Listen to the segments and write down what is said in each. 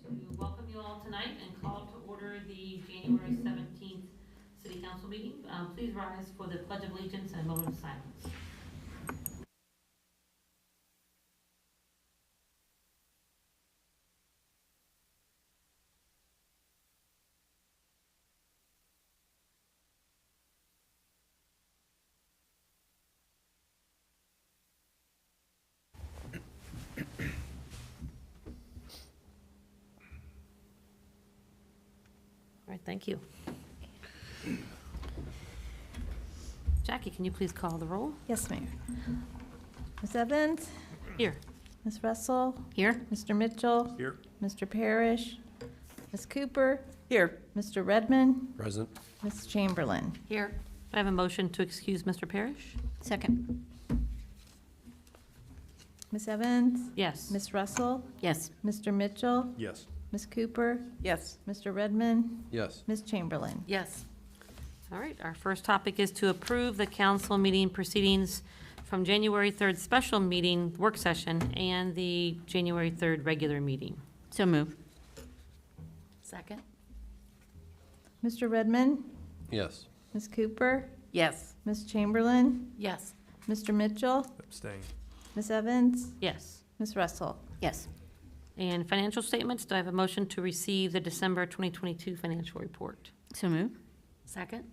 to welcome you all tonight and call to order the January 17th City Council meeting. Please rise for the Pledge of Allegiance and a moment of silence. All right, thank you. Jackie, can you please call the roll? Yes, Mayor. Ms. Evans? Here. Ms. Russell? Here. Mr. Mitchell? Here. Mr. Parrish? Ms. Cooper? Here. Mr. Redmond? Present. Ms. Chamberlain? Here. I have a motion to excuse Mr. Parrish. Second. Ms. Evans? Yes. Ms. Russell? Yes. Mr. Mitchell? Yes. Ms. Cooper? Yes. Mr. Redmond? Yes. Ms. Chamberlain? Yes. All right, our first topic is to approve the council meeting proceedings from January 3rd special meeting work session and the January 3rd regular meeting. So move. Second. Mr. Redmond? Yes. Ms. Cooper? Yes. Ms. Chamberlain? Yes. Mr. Mitchell? Abstain. Ms. Evans? Yes. Ms. Russell? Yes. And financial statements, do I have a motion to receive the December 2022 financial report? So move. Second.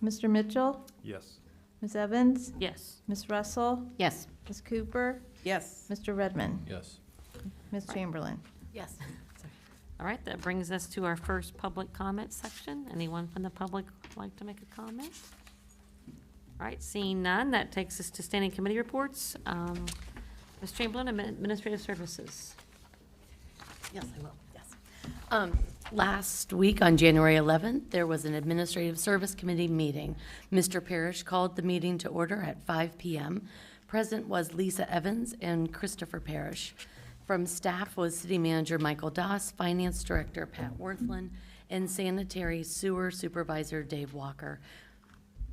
Mr. Mitchell? Yes. Ms. Evans? Yes. Ms. Russell? Yes. Ms. Cooper? Yes. Mr. Redmond? Yes. Ms. Chamberlain? Yes. All right, that brings us to our first public comment section. Anyone from the public like to make a comment? All right, seeing none, that takes us to standing committee reports. Ms. Chamberlain, Administrative Services. Yes, I will. Yes. Last week on January 11th, there was an Administrative Service Committee meeting. Mr. Parrish called the meeting to order at 5 p.m. Present was Lisa Evans and Christopher Parrish. From staff was City Manager Michael Doss, Finance Director Pat Worthland, and Sanitary Sewer Supervisor Dave Walker.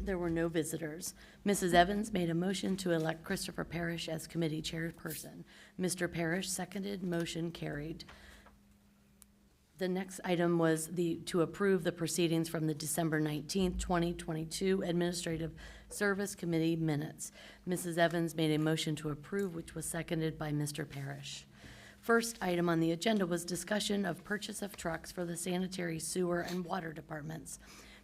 There were no visitors. Mrs. Evans made a motion to elect Christopher Parrish as committee chairperson. Mr. Parrish seconded, motion carried. The next item was to approve the proceedings from the December 19th, 2022 Administrative Service Committee minutes. Mrs. Evans made a motion to approve, which was seconded by Mr. Parrish. First item on the agenda was discussion of purchase of trucks for the sanitary, sewer, and water departments.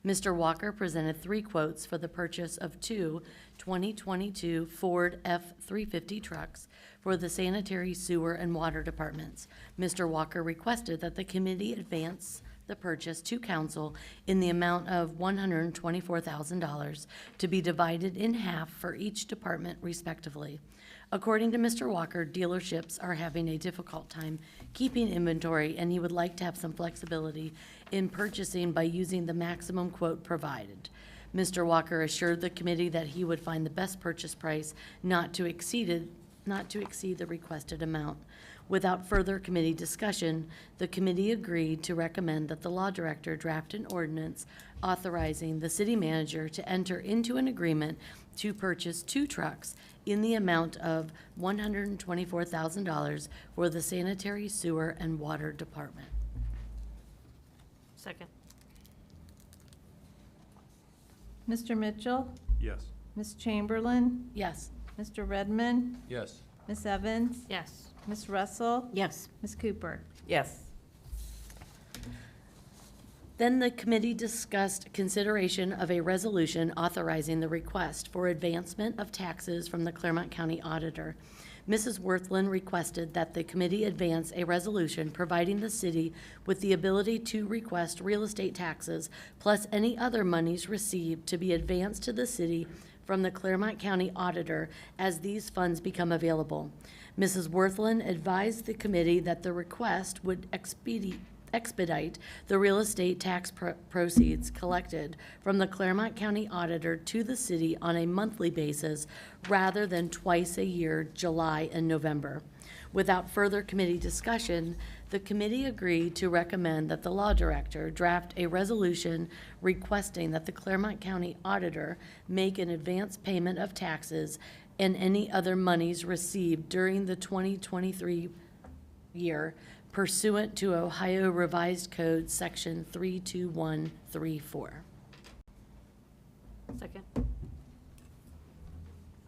Mr. Walker presented 3 quotes for the purchase of 2 2022 Ford F-350 trucks for the sanitary, sewer, and water departments. Mr. Walker requested that the committee advance the purchase to council in the amount of $124,000 to be divided in half for each department respectively. According to Mr. Walker, dealerships are having a difficult time keeping inventory, and he would like to have some flexibility in purchasing by using the maximum quote provided. Mr. Walker assured the committee that he would find the best purchase price not to exceed the requested amount. Without further committee discussion, the committee agreed to recommend that the law director draft an ordinance authorizing the city manager to enter into an agreement to purchase 2 trucks in the amount of $124,000 for the sanitary, sewer, and water department. Second. Mr. Mitchell? Yes. Ms. Chamberlain? Yes. Mr. Redmond? Yes. Ms. Evans? Yes. Ms. Russell? Yes. Ms. Cooper? Yes. Then the committee discussed consideration of a resolution authorizing the request for advancement of taxes from the Claremont County Auditor. Mrs. Worthland requested that the committee advance a resolution providing the city with the ability to request real estate taxes plus any other monies received to be advanced to the city from the Claremont County Auditor as these funds become available. Mrs. Worthland advised the committee that the request would expedite the real estate tax proceeds collected from the Claremont County Auditor to the city on a monthly basis rather than twice a year, July and November. Without further committee discussion, the committee agreed to recommend that the law director draft a resolution requesting that the Claremont County Auditor make an advance payment of taxes and any other monies received during the 2023 year pursuant to Ohio Revised Code, Section 32134. Second.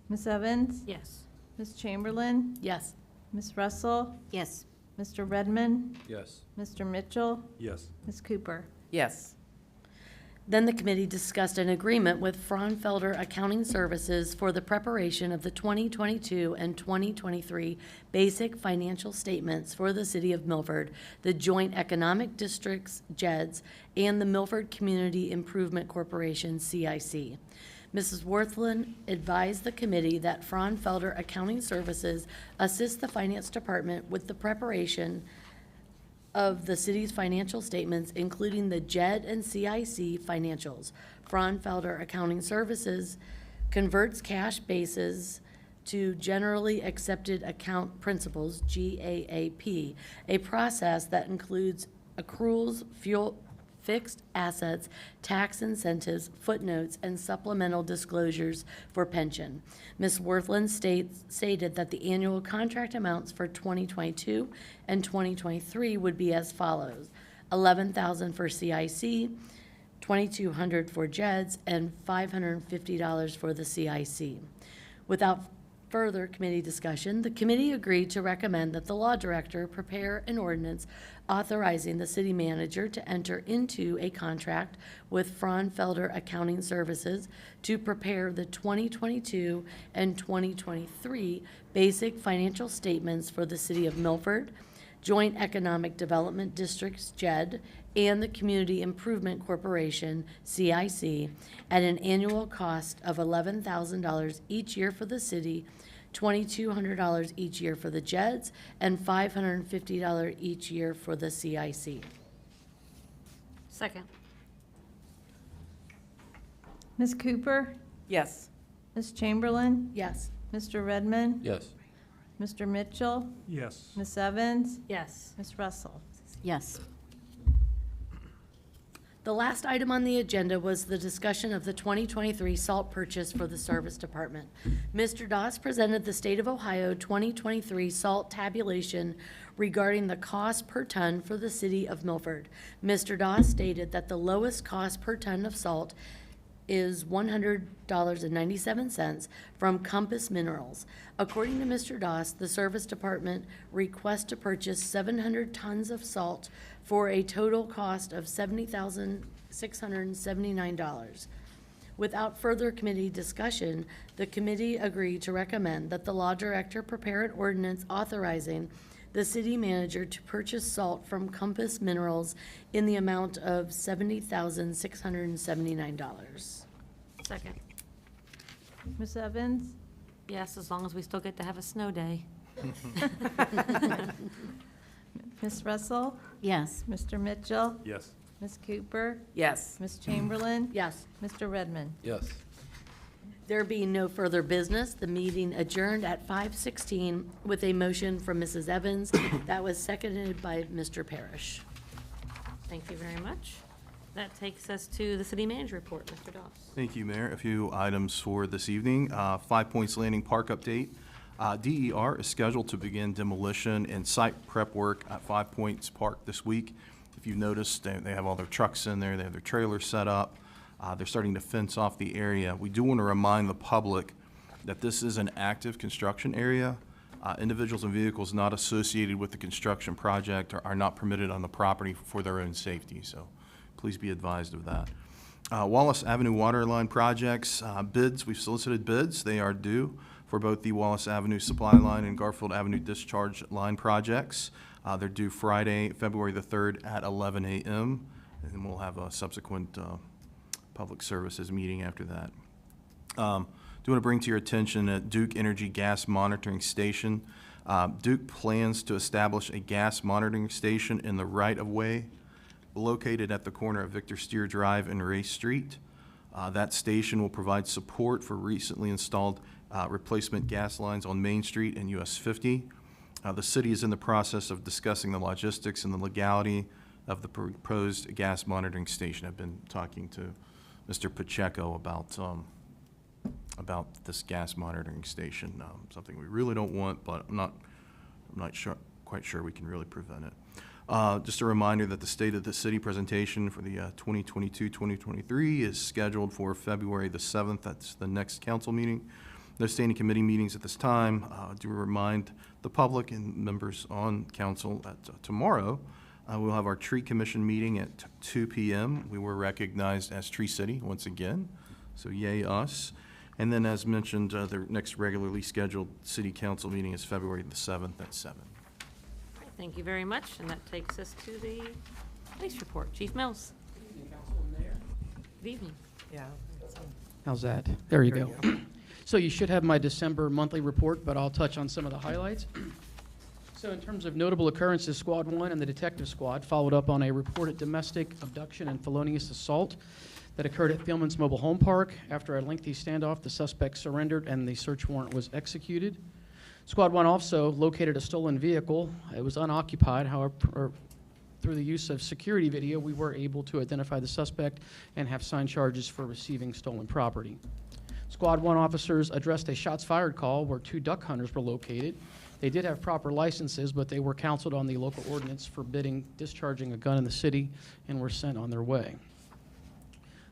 Ms. Evans? Yes. Ms. Chamberlain? Yes. Ms. Russell? Yes. Mr. Redmond? Yes. Mr. Mitchell? Yes. Ms. Cooper? Yes. Then the committee discussed an agreement with Fraunfelder Accounting Services for the preparation of the 2022 and 2023 basic financial statements for the City of Milford, the Joint Economic Districts, JEDs, and the Milford Community Improvement Corporation, CIC. Mrs. Worthland advised the committee that Fraunfelder Accounting Services assists the Finance Department with the preparation of the city's financial statements, including the JED and CIC financials. Fraunfelder Accounting Services converts cash bases to generally accepted account principles, GAAP, a process that includes accruals, fuel, fixed assets, tax incentives, footnotes, and supplemental disclosures for pension. Ms. Worthland stated that the annual contract amounts for 2022 and 2023 would be as follows: $11,000 for CIC, $2,200 for JEDs, and $550 for the CIC. Without further committee discussion, the committee agreed to recommend that the law director prepare an ordinance authorizing the city manager to enter into a contract with Fraunfelder Accounting Services to prepare the 2022 and 2023 basic financial statements for the City of Milford, Joint Economic Development Districts, JED, and the Community Improvement Corporation, CIC, at an annual cost of $11,000 each year for the city, $2,200 each year for the JEDs, and $550 each year for the CIC. Second. Ms. Cooper? Yes. Ms. Chamberlain? Yes. Mr. Redmond? Yes. Mr. Mitchell? Yes. Ms. Evans? Yes. Ms. Russell? Yes. The last item on the agenda was the discussion of the 2023 salt purchase for the Service Department. Mr. Doss presented the State of Ohio 2023 salt tabulation regarding the cost per ton for the City of Milford. Mr. Doss stated that the lowest cost per ton of salt is $100.97 from Compass Minerals. According to Mr. Doss, the Service Department requests to purchase 700 tons of salt for a total cost of $70,679. Without further committee discussion, the committee agreed to recommend that the law director prepare an ordinance authorizing the city manager to purchase salt from Compass Minerals in the amount of $70,679. Second. Ms. Evans? Yes, as long as we still get to have a snow day. Ms. Russell? Yes. Mr. Mitchell? Yes. Ms. Cooper? Yes. Ms. Chamberlain? Yes. Mr. Redmond? Yes. There being no further business, the meeting adjourned at 5:16 with a motion from Mrs. Evans that was seconded by Mr. Parrish. Thank you very much. That takes us to the city manager report, Mr. Doss. Thank you, Mayor. A few items for this evening. 5 Points Landing Park update. DER is scheduled to begin demolition and site prep work at 5 Points Park this week. If you noticed, they have all their trucks in there, they have their trailers set up. They're starting to fence off the area. We do want to remind the public that this is an active construction area. Individuals and vehicles not associated with the construction project are not permitted on the property for their own safety, so please be advised of that. Wallace Avenue water line projects, bids, we've solicited bids. They are due for both the Wallace Avenue supply line and Garfield Avenue discharge line projects. They're due Friday, February the 3rd at 11 a.m., and we'll have a subsequent public services meeting after that. Do want to bring to your attention at Duke Energy Gas Monitoring Station. Duke plans to establish a gas monitoring station in the right-of-way located at the corner of Victor Steer Drive and Ray Street. That station will provide support for recently installed replacement gas lines on Main Street and US 50. The city is in the process of discussing the logistics and the legality of the proposed gas monitoring station. I've been talking to Mr. Pacheco about this gas monitoring station, something we really don't want, but I'm not quite sure we can really prevent it. Just a reminder that the State of the City presentation for the 2022-2023 is scheduled for February the 7th. That's the next council meeting. No standing committee meetings at this time. Do remind the public and members on council that tomorrow we'll have our Tree Commission meeting at 2 p.m. We were recognized as Tree City once again, so yay us. And then, as mentioned, the next regularly scheduled city council meeting is February the 7th at 7. All right, thank you very much, and that takes us to the police report. Chief Mills. Good evening, Council and Mayor. Good evening. Yeah. How's that? There you go. So you should have my December monthly report, but I'll touch on some of the highlights. So in terms of notable occurrences, Squad 1 and the Detective Squad followed up on a reported domestic abduction and felonious assault that occurred at Thielman's Mobile Home Park. After a lengthy standoff, the suspect surrendered and the search warrant was executed. Squad 1 also located a stolen vehicle. It was unoccupied, however, through the use of security video, we were able to identify the suspect and have signed charges for receiving stolen property. Squad 1 officers addressed a shots fired call where 2 duck hunters were located. They did have proper licenses, but they were counseled on the local ordinance forbidding discharging a gun in the city and were sent on their way.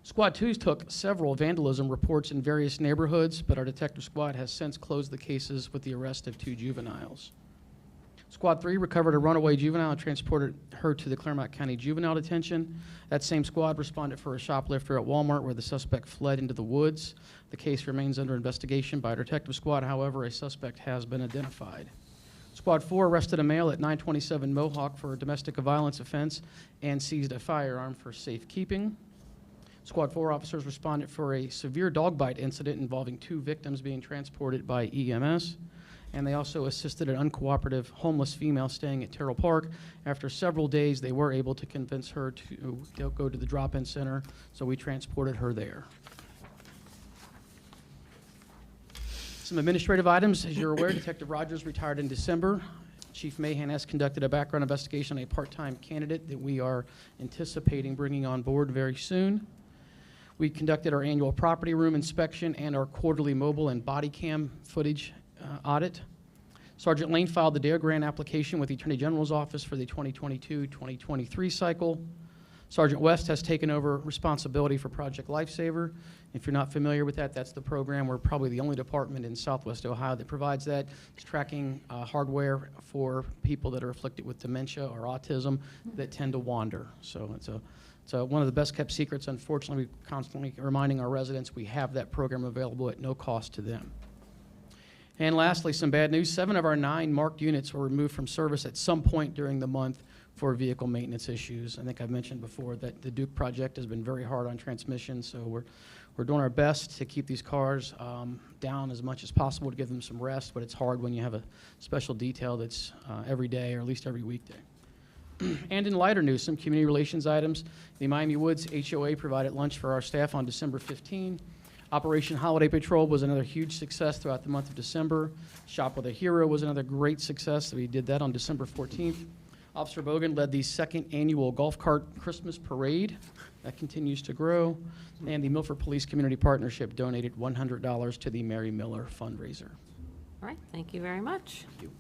Squad 2 took several vandalism reports in various neighborhoods, but our detective squad has since closed the cases with the arrest of 2 juveniles. Squad 3 recovered a runaway juvenile and transported her to the Claremont County Juvenile Detention. That same squad responded for a shoplifter at Walmart where the suspect fled into the woods. The case remains under investigation by our detective squad. However, a suspect has been identified. Squad 4 arrested a male at 927 Mohawk for a domestic violence offense and seized a firearm for safekeeping. Squad 4 officers responded for a severe dog bite incident involving 2 victims being transported by EMS. And they also assisted an uncooperative homeless female staying at Terrell Park. After several days, they were able to convince her to go to the drop-in center, so we transported her there. Some administrative items. As you're aware, Detective Rogers retired in December. Chief Mahan has conducted a background investigation on a part-time candidate that we are anticipating bringing on board very soon. We conducted our annual property room inspection and our quarterly mobile and body cam footage audit. Sergeant Lane filed the DARE grant application with the Attorney General's office for the 2022-2023 cycle. Sergeant West has taken over responsibility for Project Lifesaver. If you're not familiar with that, that's the program. We're probably the only department in Southwest Ohio that provides that. It's tracking hardware for people that are afflicted with dementia or autism that tend to wander. So it's one of the best kept secrets. Unfortunately, we're constantly reminding our residents we have that program available at no cost to them. And lastly, some bad news. 7 of our 9 marked units were removed from service at some point during the month for vehicle maintenance issues. I think I've mentioned before that the Duke project has been very hard on transmission, so we're doing our best to keep these cars down as much as possible to give them some rest, but it's hard when you have a special detail that's every day or at least every weekday. And in lighter news, some community relations items. The Miami Woods HOA provided lunch for our staff on December 15. Operation Holiday Patrol was another huge success throughout the month of December. Shop with a Hero was another great success. We did that on December 14th. Officer Bogan led the 2nd annual Golf Cart Christmas Parade. That continues to grow. And the Milford Police Community Partnership donated $100 to the Mary Miller fundraiser. All right, thank you very much. Thank you.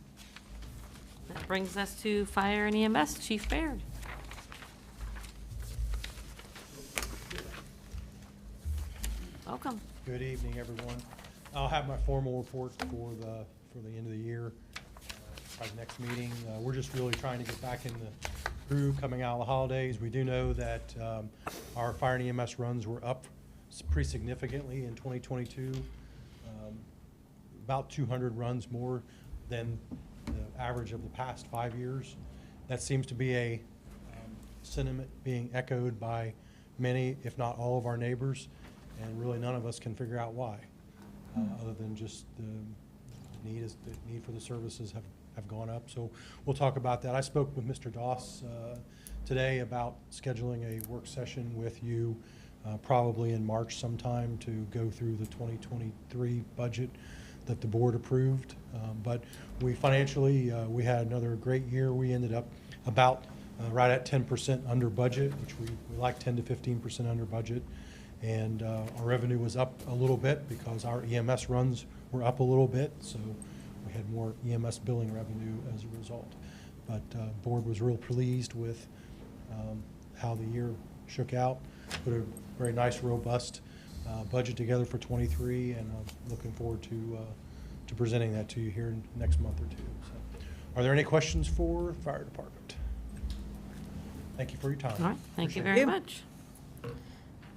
That brings us to Fire and EMS, Chief Baird. Welcome. Good evening, everyone. I'll have my formal report for the end of the year, probably next meeting. We're just really trying to get back in the groove coming out of the holidays. We do know that our fire and EMS runs were up pretty significantly in 2022, about 200 runs more than the average of the past 5 years. That seems to be a sentiment being echoed by many, if not all, of our neighbors. And really none of us can figure out why, other than just the need for the services have gone up. So we'll talk about that. I spoke with Mr. Doss today about scheduling a work session with you probably in March sometime to go through the 2023 budget that the board approved. But we financially, we had another great year. We ended up about right at 10% under budget, which we like 10 to 15% under budget. And our revenue was up a little bit because our EMS runs were up a little bit, so we had more EMS billing revenue as a result. but board was real pleased with how the year shook out. Put a very nice, robust budget together for '23, and I'm looking forward to presenting that to you here in next month or two. So, are there any questions for fire department? Thank you for your time. All right, thank you Appreciate very much. All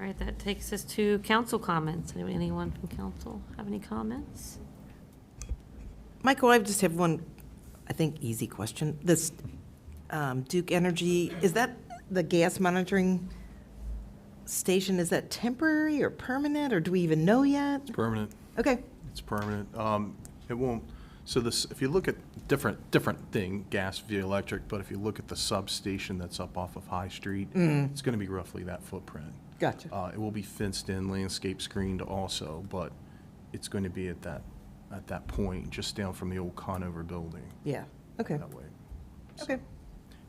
right, that takes us to council comments. Anyone from council have any comments? Michael, I just have one, I think, easy question. This Duke Energy, is that the gas monitoring station, is that temporary or permanent, or do we even know yet? Permanent. Okay, It's permanent. It won't, so this, if you look at different thing, gas via electric, but if you look at the substation that's up off of High Street, it's gonna be roughly that footprint. gotcha. It will be fenced in, landscape screened also, but it's going to be at that point, just down from the old Conover building, Yeah, okay, that way. okay.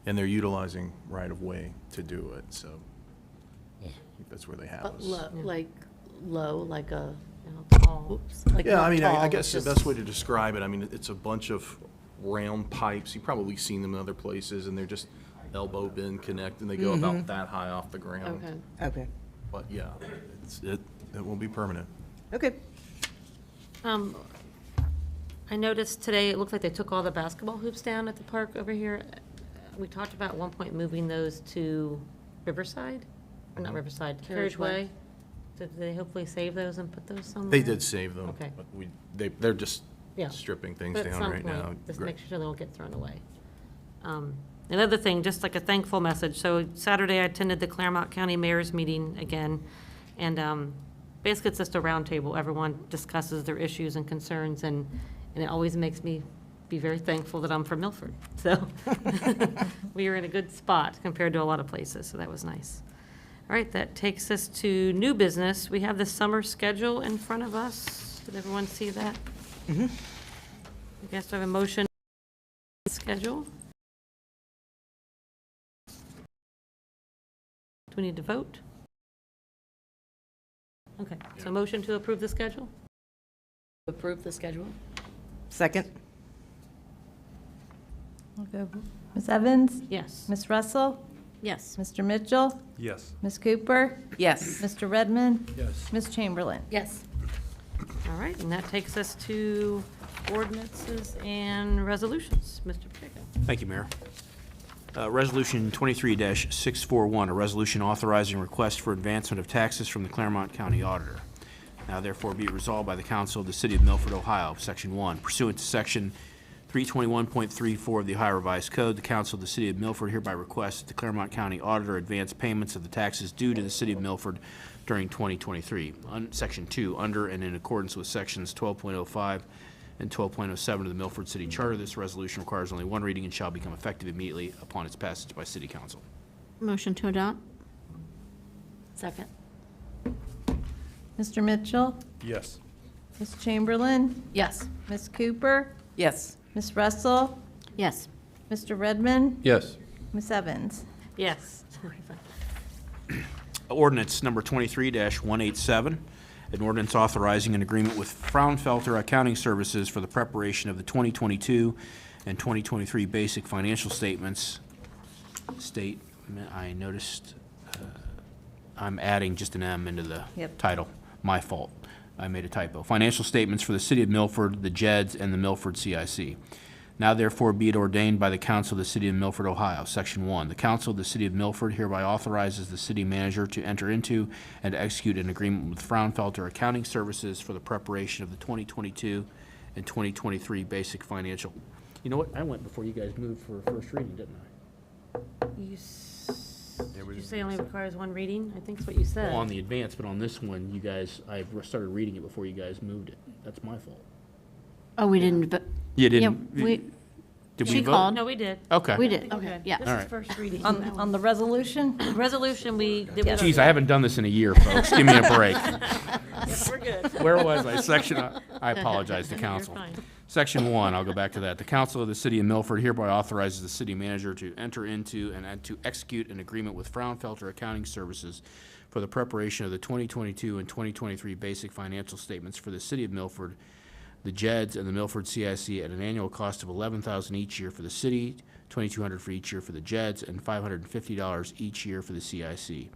And they're utilizing right-of-way to do it, so I think that's where they have But us. low, like a, tall. Like Yeah, not I mean, tall, I guess the it's best just- way to describe it, I mean, it's a bunch of round pipes. You've probably seen them in other places, and they're just elbow bend connect, and they go about that high off the ground. Okay. Okay, But yeah, it will be permanent. okay. I noticed today, it looked like they took all the basketball hoops down at the park over here. We talked about at one point moving those to Riverside, or not Riverside, Carriageway. Did they hopefully save those and put those somewhere? They did save them. Okay. But they're just Yeah. stripping things But at down some right point, now. just Great. make sure they don't get thrown away. Another thing, just like a thankful message, so Saturday I attended the Claremont County Mayor's meeting again, and basically it's just a roundtable. Everyone discusses their issues and concerns, and it always makes me be very thankful that I'm from Milford. So we are in a good spot compared to a lot of places, so that was nice. All right, that takes us to new business. We have the summer schedule in front of us. Did everyone see that? I guess I have a motion schedule. Do we need to vote? Okay, so motion to approve the schedule? Approve the schedule? Second? I'll go. Ms. Evans? Yes. Ms. Russell? Yes. Mr. Mitchell? Yes. Ms. Cooper? Yes. Mr. Redmond? Yes. Ms. Chamberlain? Yes. All right, and that takes us to ordinances and resolutions. Mr. Pacheco. Thank you, Mayor. Resolution 23-641, a resolution authorizing request for advancement of taxes from the Claremont County Auditor. Now therefore be it resolved by the Council of the City of Milford, Ohio, Section 1, pursuant to Section 321.34 of the Ohio Revised Code, the Council of the City of Milford hereby requests that the Claremont County Auditor advance payments of the taxes due to the City of Milford during 2023. Section 2, under and in accordance with Sections 12.05 and 12.07 of the Milford City Charter, this resolution requires only one reading and shall become effective immediately upon its passage by City Council. Motion to adopt? Second? Mr. Mitchell? Yes. Ms. Chamberlain? Yes. Ms. Cooper? Yes. Ms. Russell? Yes. Mr. Redmond? Yes. Ms. Evans? Yes. Ordinance number 23-187, an ordinance authorizing an agreement with Fraunfelter Accounting Services for the preparation of the 2022 and 2023 basic financial statements. I noticed I'm adding just an M into the Yep. title. My fault. I made a typo. Financial statements for the City of Milford, the JEDs, and the Milford CIC. Now therefore be it ordained by the Council of the City of Milford, Ohio, Section 1. The Council of the City of Milford hereby authorizes the city manager to enter into and execute an agreement with Fraunfelter Accounting Services for the preparation of the 2022 and 2023 basic financial. You know what? I went before you guys moved for first reading, didn't I? Did you say only requires one reading? I think that's what you said. On the advance, but on this one, you guys, I started reading it before you guys moved it. That's my fault. Oh, we didn't, but, You yeah, didn't? we, Did she we vote? called. No, we did. Okay. We did, Okay, okay, yeah. This All is right. first reading. On the resolution? Resolution, we did. with- Geez, I haven't done this in a year, folks. Give me a break. We're good. Where was I? Section, I apologize to You're council. fine. Section 1, I'll go back to that. The Council of the City of Milford hereby authorizes the city manager to enter into and to execute an agreement with Fraunfelter Accounting Services for the preparation of the 2022 and 2023 basic financial statements for the City of Milford, the JEDs, and the Milford CIC at an annual cost of $11,000 each year for the city $2,200 for each year for the JEDs, and $550 each year for the CIC.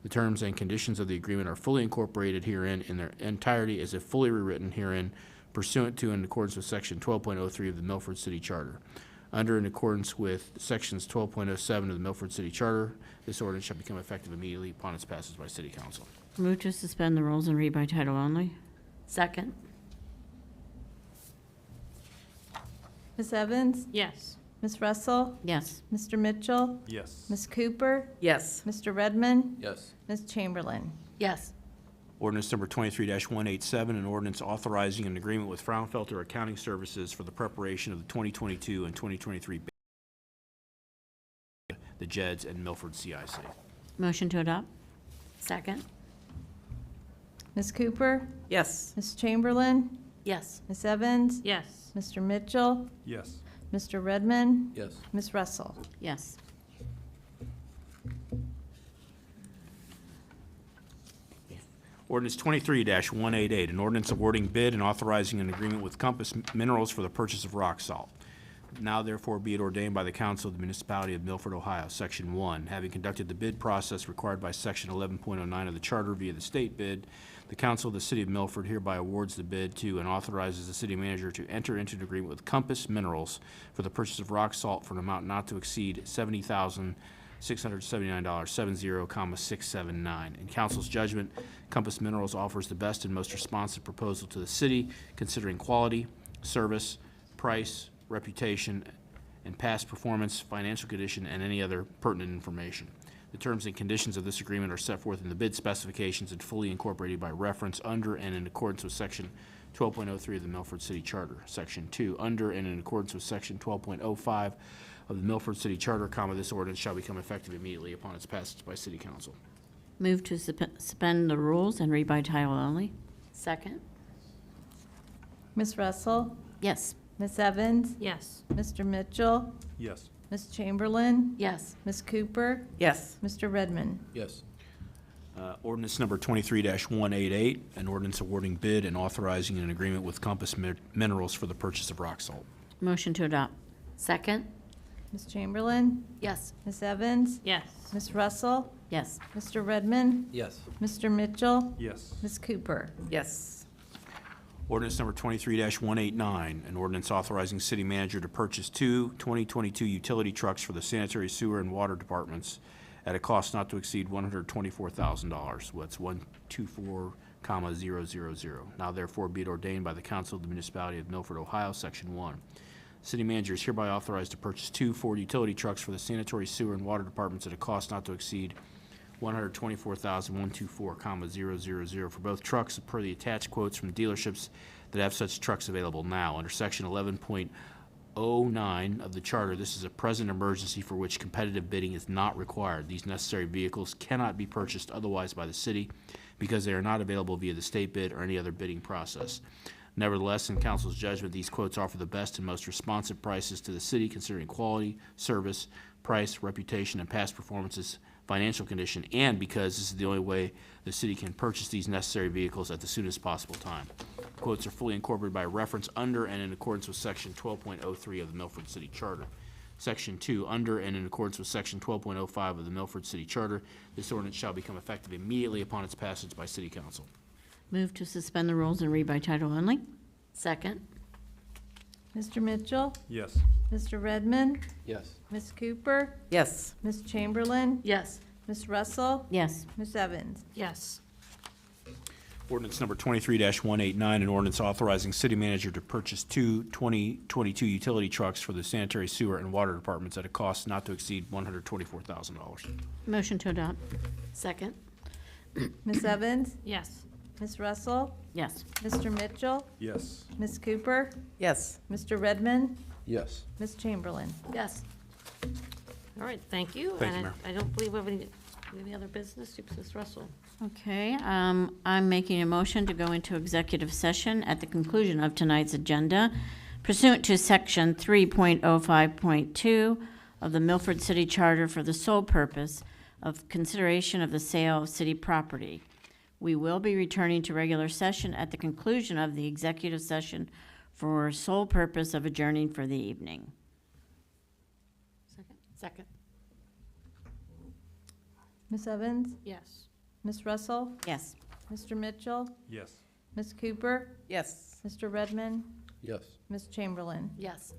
The terms and conditions of the agreement are fully incorporated herein in their entirety as if fully rewritten herein pursuant to and in accordance with Section 12.03 of the Milford City Charter. Under and in accordance with Sections 12.07 of the Milford City Charter, this ordinance shall become effective immediately upon its passage by City Council. Move to suspend the rules and read by title only. Second. Ms. Evans? Yes. Ms. Russell? Yes. Mr. Mitchell? Yes. Ms. Cooper? Yes. Mr. Redmond? Yes. Ms. Chamberlain? Yes. Ordinance number 23-187, an ordinance authorizing an agreement with Fraunfelter Accounting Services for the preparation of the 2022 and 2023 the JEDs and Milford CIC. Motion to adopt. Second. Ms. Cooper? Yes. Ms. Chamberlain? Yes. Ms. Evans? Yes. Mr. Mitchell? Yes. Mr. Redmond? Yes. Ms. Russell? Yes. Ordinance 23-188, an ordinance awarding bid and authorizing an agreement with Compass Minerals for the purchase of rock salt. Now therefore be it ordained by the Council of the Municipality of Milford, Ohio, Section 1, having conducted the bid process required by Section 11.09 of the Charter via the state bid, the Council of the City of Milford hereby awards the bid to and authorizes the city manager to enter into an agreement with Compass Minerals for the purchase of rock salt for an amount not to exceed $70,679.70,679. In council's judgment, Compass Minerals offers the best and most responsive proposal to the city, considering quality, service, price, reputation, and past performance, financial condition, and any other pertinent information. The terms and conditions of this agreement are set forth in the bid specifications and fully incorporated by reference under and in accordance with Section 12.03 of the Milford City Charter. Section 2, under and in accordance with Section 12.05 of the Milford City Charter, this ordinance shall become effective immediately upon its passage by City Council. Move to suspend the rules and read by title only. Second. Ms. Russell? Yes. Ms. Evans? Yes. Mr. Mitchell? Yes. Ms. Chamberlain? Yes. Ms. Cooper? Yes. Mr. Redmond? Yes. Ordinance number 23-188, an ordinance awarding bid and authorizing an agreement with Compass Minerals for the purchase of rock salt. Motion to adopt. Second. Ms. Chamberlain? Yes. Ms. Evans? Yes. Ms. Russell? Yes. Mr. Redmond? Yes. Mr. Mitchell? Yes. Ms. Cooper? Yes. Ordinance number 23-189, an ordinance authorizing city manager to purchase two 2022 utility trucks for the sanitary sewer and water departments at a cost not to exceed $124,000. That's 124,000. Now therefore be it ordained by the Council of the Municipality of Milford, Ohio, Section 1. City manager is hereby authorized to purchase two Ford utility trucks for the sanitary sewer and water departments at a cost not to exceed $124,124,000 for both trucks per the attached quotes from dealerships that have such trucks available now. Under Section 11.09 of the Charter, this is a present emergency for which competitive bidding is not required. These necessary vehicles cannot be purchased otherwise by the city because they are not available via the state bid or any other bidding process. Nevertheless, in council's judgment, these quotes offer the best and most responsive prices to the city considering quality, service, price, reputation, and past performances, financial condition, and because this is the only way the city can purchase these necessary vehicles at the soonest possible time. Quotes are fully incorporated by reference under and in accordance with Section 12.03 of the Milford City Charter. Section 2, under and in accordance with Section 12.05 of the Milford City Charter, this ordinance shall become effective immediately upon its passage by City Council. Move to suspend the rules and read by title only. Second. Mr. Mitchell? Yes. Mr. Redmond? Yes. Ms. Cooper? Yes. Ms. Chamberlain? Yes. Ms. Russell? Yes. Ms. Evans? Yes. Ordinance number 23-189, an ordinance authorizing city manager to purchase two 2022 utility trucks for the sanitary sewer and water departments at a cost not to exceed $124,000. Motion to adopt. Second. Ms. Evans? Yes. Ms. Russell? Yes. Mr. Mitchell? Yes. Ms. Cooper? Yes. Mr. Redmond? Yes. Ms. Chamberlain? Yes. All right, thank you. Thank you, And Mayor. I don't believe we have any other business. Ms. Russell. Okay, I'm making a motion to go into executive session at the conclusion of tonight's agenda pursuant to Section 3.05.2 of the Milford City Charter for the sole purpose of consideration of the sale of city property. We will be returning to regular session at the conclusion of the executive session for sole purpose of adjourning for the evening. Second. Ms. Evans? Yes. Ms. Russell? Yes. Mr. Mitchell? Yes. Ms. Cooper? Yes. Mr. Redmond? Yes. Ms. Chamberlain? Yes.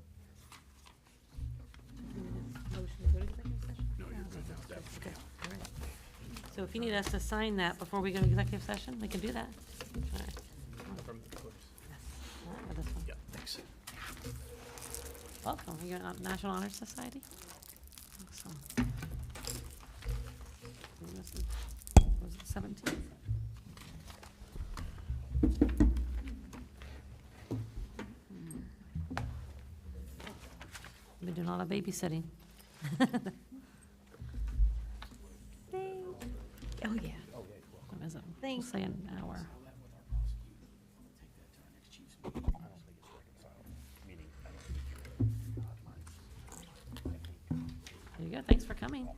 Motion to go to executive session? No, you're good now. Okay, all right. So if you need us to sign that before we go to executive session, we can do that. All right. From the clerks. All right, with this one. Yeah, thanks. Welcome, you're on National Honor Society? Awesome. Was it 17th? Been doing a lot of babysitting. Oh, yeah. What is it? Thanks. We'll say an hour. There you go, thanks for coming.